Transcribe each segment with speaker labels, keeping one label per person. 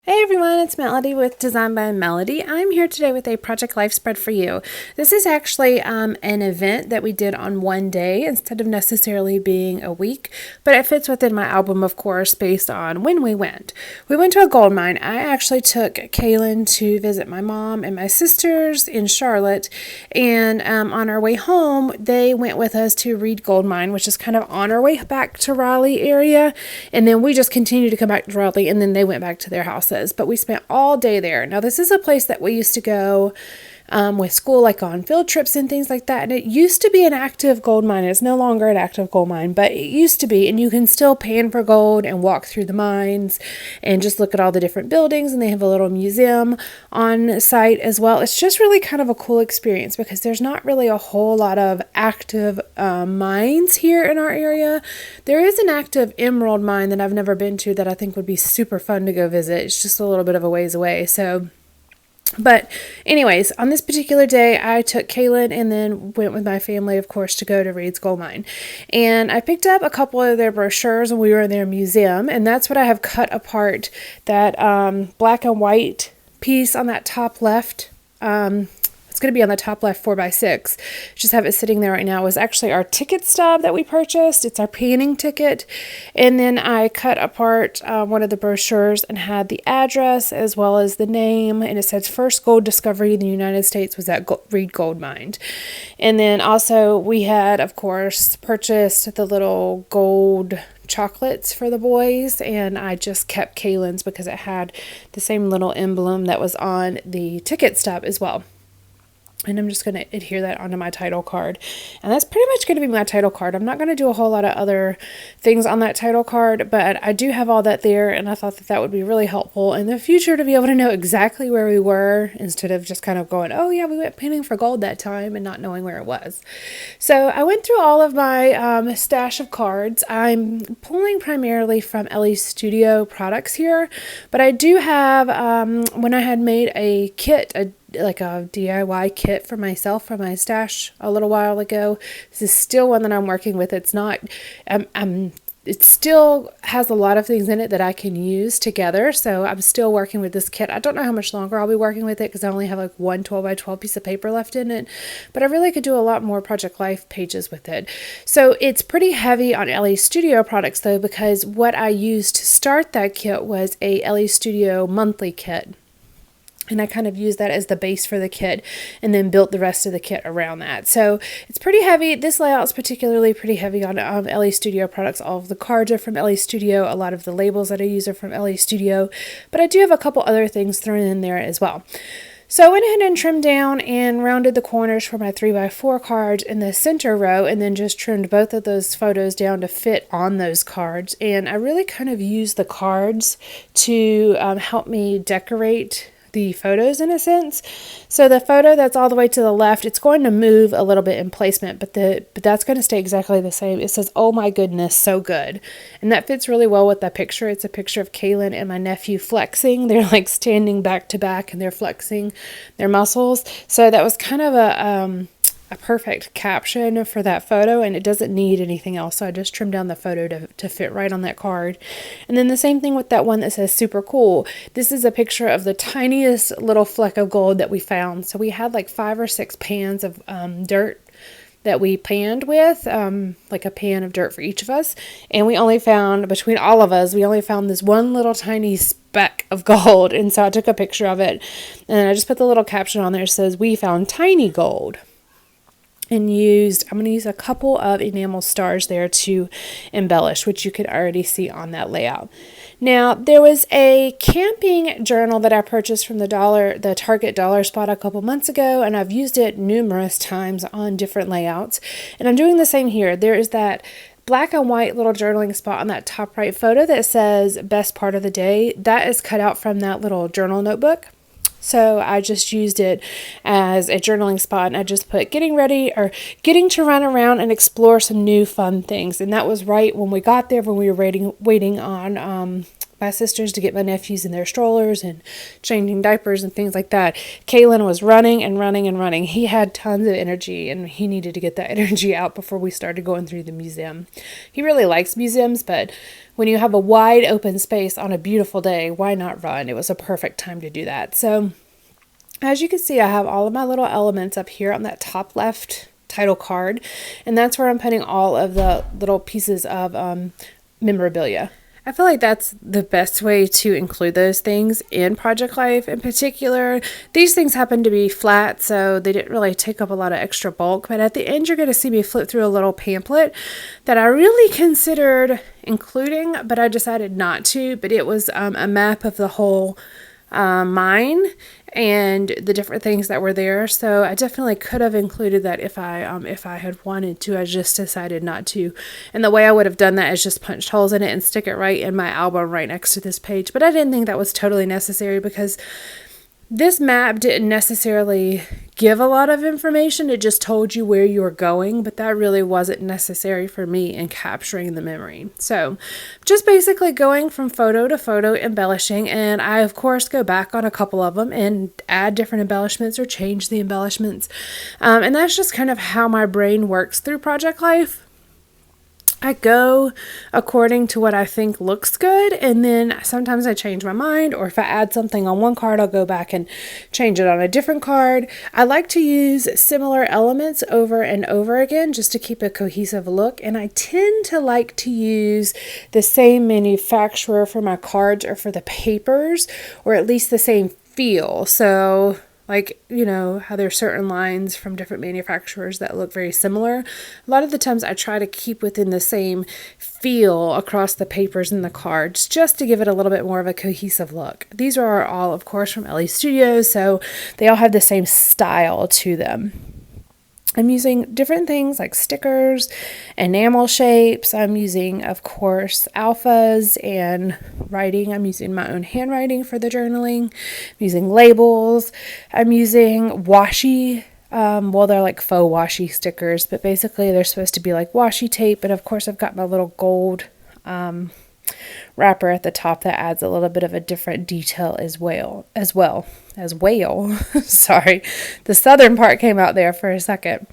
Speaker 1: Hey everyone, it's Melody with Design by Melody. I'm here today with a Project Life spread for you. This is actually an event that we did on one day instead of necessarily being a week, but it fits within my album, of course, based on when we went. We went to a gold mine. I actually took Calen to visit my mom and my sisters in Charlotte, and on our way home, they went with us to Reed Gold Mine, which is kind of on our way back to Raleigh area, and then we just continued to come back to Raleigh, and then they went back to their houses. But we spent all day there. Now, this is a place that we used to go with school, like on field trips and things like that. And it used to be an active gold mine. It's no longer an active gold mine, but it used to be. And you can still pan for gold and walk through the mines and just look at all the different buildings. And they have a little museum on site as well. It's just really kind of a cool experience because there's not really a whole lot of active mines here in our area. There is an active emerald mine that I've never been to that I think would be super fun to go visit. It's just a little bit of a ways away. But anyways, on this particular day, I took Calen and then went with my family, of course, to go to Reed's Gold Mine. And I picked up a couple of their brochures when we were in their museum, and that's what I have cut apart, that black and white piece on that top left. It's going to be on the top left 4x6. Just have it sitting there right now. It was actually our ticket stub that we purchased. It's our panning ticket. And then I cut apart one of the brochures and had the address as well as the name. And it says first gold discovery in the United States was at Reed Gold Mine. And then also we had, of course, purchased the little gold chocolates for the boys, and I just kept Calen's because it had the same little emblem that was on the ticket stub as well. And I'm just going to adhere that onto my title card. And that's pretty much going to be my title card. I'm not going to do a whole lot of other things on that title card, but I do have all that there, and I thought that that would be really helpful in the future to be able to know exactly where we were instead of just kind of going, oh yeah, we went panning for gold that time and not knowing where it was. So I went through all of my stash of cards. I'm pulling primarily from Ellie Studio products here, but I do have, when I had made a kit, like a DIY kit for myself from my stash a little while ago. This is still one that I'm working with. It's not, it still has a lot of things in it that I can use together. So I'm still working with this kit. I don't know how much longer I'll be working with it because I only have like one 12x12 piece of paper left in it, but I really could do a lot more Project Life pages with it. So it's pretty heavy on LA Studio products though, because what I used to start that kit was a LA Studio monthly kit. And I kind of used that as the base for the kit and then built the rest of the kit around that. So it's pretty heavy. This layout is particularly pretty heavy on LA Studio products. All of the cards are from LA Studio. A lot of the labels that I use are from LA Studio. But I do have a couple other things thrown in there as well. So I went ahead and trimmed down and rounded the corners for my 3x4 cards in the center row, and then just trimmed both of those photos down to fit on those cards. And I really kind of used the cards to help me decorate the photos in a sense. So the photo that's all the way to the left, it's going to move a little bit in placement, but that's going to stay exactly the same. It says, "Oh my goodness, so good." And that fits really well with that picture. It's a picture of Calen and my nephew flexing. They're like standing back to back and they're flexing their muscles. So that was kind of a perfect caption for that photo, and it doesn't need anything else. So I just trimmed down the photo to fit right on that card. And then the same thing with that one that says super cool. This is a picture of the tiniest little fleck of gold that we found. So we had like 5 or 6 pans of dirt that we panned with, like a pan of dirt for each of us. And we only found, between all of us, we only found this one little tiny speck of gold. And so I took a picture of it, and I just put the little caption on there that says, "We found tiny gold." And I'm going to use a couple of enamel stars there to embellish, which you could already see on that layout. Now, there was a camping journal that I purchased from the Target dollar spot a couple months ago, and I've used it numerous times on different layouts. And I'm doing the same here. There is that black and white little journaling spot on that top right photo that says best part of the day. That is cut out from that little journal notebook. So I just used it as a journaling spot, and I just put getting ready or getting to run around and explore some new fun things. And that was right when we got there, when we were waiting on my sisters to get my nephews in their strollers and changing diapers and things like that. Calen was running and running and running. He had tons of energy and he needed to get that energy out before we started going through the museum. He really likes museums, but when you have a wide open space on a beautiful day, why not run? It was a perfect time to do that. So as you can see, I have all of my little elements up here on that top left title card, and that's where I'm putting all of the little pieces of memorabilia. I feel like that's the best way to include those things in Project Life. In particular, these things happen to be flat, so they didn't really take up a lot of extra bulk. But at the end, you're going to see me flip through a little pamphlet that I really considered including, but I decided not to. But it was a map of the whole mine and the different things that were there. So I definitely could have included that if I had wanted to. I just decided not to. And the way I would have done that is just punched holes in it and stick it right in my album right next to this page. But I didn't think that was totally necessary because this map didn't necessarily give a lot of information. It just told you where you were going, but that really wasn't necessary for me in capturing the memory. So just basically going from photo to photo, embellishing, and I of course go back on a couple of them and add different embellishments or change the embellishments. And that's just kind of how my brain works through Project Life. I go according to what I think looks good, and then sometimes I change my mind, or if I add something on one card, I'll go back and change it on a different card. I like to use similar elements over and over again just to keep a cohesive look, and I tend to like to use the same manufacturer for my cards or for the papers, or at least the same feel. So like, you know, how there's certain lines from different manufacturers that look very similar. A lot of the times I try to keep within the same feel across the papers and the cards just to give it a little bit more of a cohesive look. These are all, of course, from LE Studios, so they all have the same style to them. I'm using different things like stickers, enamel shapes. I'm using, of course, alphas and writing. I'm using my own handwriting for the journaling. I'm using labels. I'm using washi. They're like faux washi stickers, but basically they're supposed to be like washi tape. But of course, I've got my little gold wrapper at the top that adds a little bit of a different detail as well. Sorry, the southern part came out there for a second.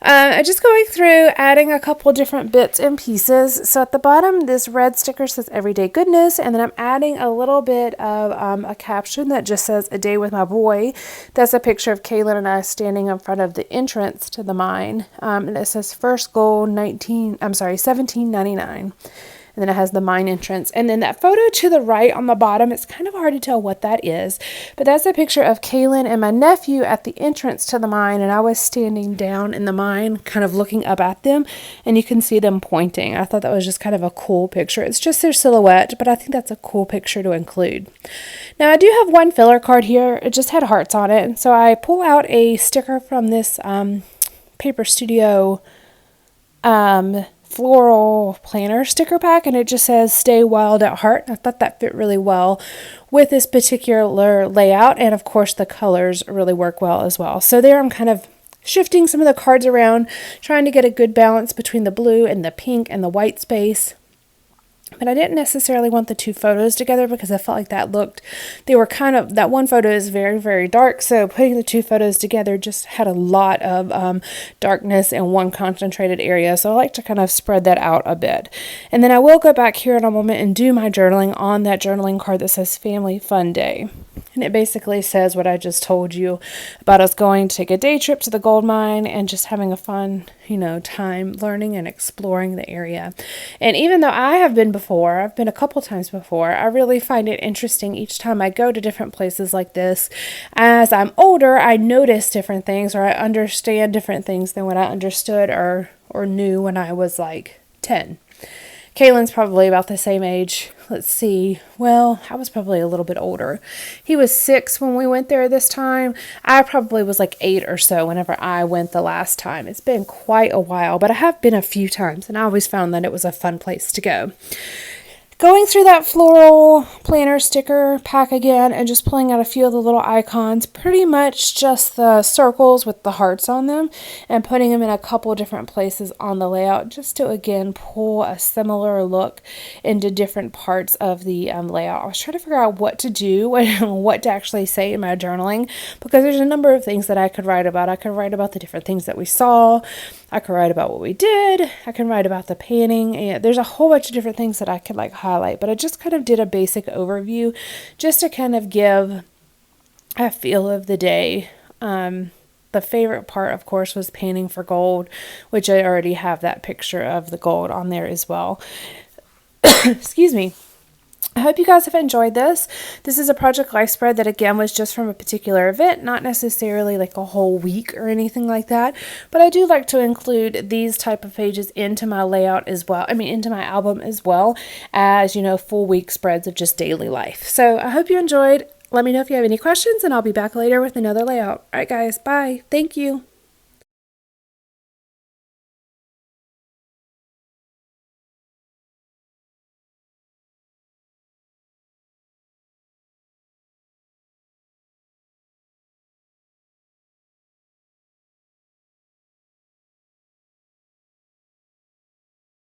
Speaker 1: I'm just going through adding a couple different bits and pieces. So at the bottom, this red sticker says Everyday Goodness, and then I'm adding a little bit of a caption that just says A Day with My Boy. That's a picture of Calen and I standing in front of the entrance to the mine, and it says First Goal 1799. And then it has the mine entrance. And then that photo to the right on the bottom, it's kind of hard to tell what that is. But that's a picture of Calen and my nephew at the entrance to the mine. And I was standing down in the mine, kind of looking up at them. And you can see them pointing. I thought that was just kind of a cool picture. It's just their silhouette, but I think that's a cool picture to include. Now, I do have one filler card here. It just had hearts on it. And so I pull out a sticker from this Paper Studio floral planner sticker pack, and it just says Stay Wild at Heart. I thought that fit really well with this particular layout, and of course the colors really work well as well. So there I'm kind of shifting some of the cards around, trying to get a good balance between the blue and the pink and the white space. But I didn't necessarily want the two photos together because I felt like that one photo is very, very dark. So putting the two photos together just had a lot of darkness in one concentrated area. So I like to kind of spread that out a bit. And then I will go back here in a moment and do my journaling on that journaling card that says Family Fun Day. And it basically says what I just told you about us going to take a day trip to the gold mine and just having a fun, time learning and exploring the area. And even though I've been a couple times before, I really find it interesting each time I go to different places like this. As I'm older, I notice different things, or I understand different things than what I understood or knew when I was like 10. Calen's probably about the same age. Let's see. Well, I was probably a little bit older. He was 6 when we went there this time. I probably was like 8 or so whenever I went the last time. It's been quite a while, but I have been a few times, and I always found that it was a fun place to go. going through that floral planner sticker pack again and just pulling out a few of the little icons, pretty much just the circles with the hearts on them, and putting them in a couple different places on the layout just to again pull a similar look into different parts of the layout. I was trying to figure out what to do, what to actually say in my journaling, because there's a number of things that I could write about. I could write about the different things that we saw. I could write about what we did. I can write about the painting. And there's a whole bunch of different things that I could highlight, but I just kind of did a basic overview just to kind of give a feel of the day. The favorite part, of course, was painting for gold, which I already have that picture of the gold on there as well. Excuse me. I hope you guys have enjoyed this. This is a project life spread that again was just from a particular event, not necessarily like a whole week or anything like that, but I do like to include these type of pages into my layout as well. Into my album as well as, full week spreads of just daily life. So I hope you enjoyed. Let me know if you have any questions and I'll be back later with another layout. All right, guys, bye. Thank you.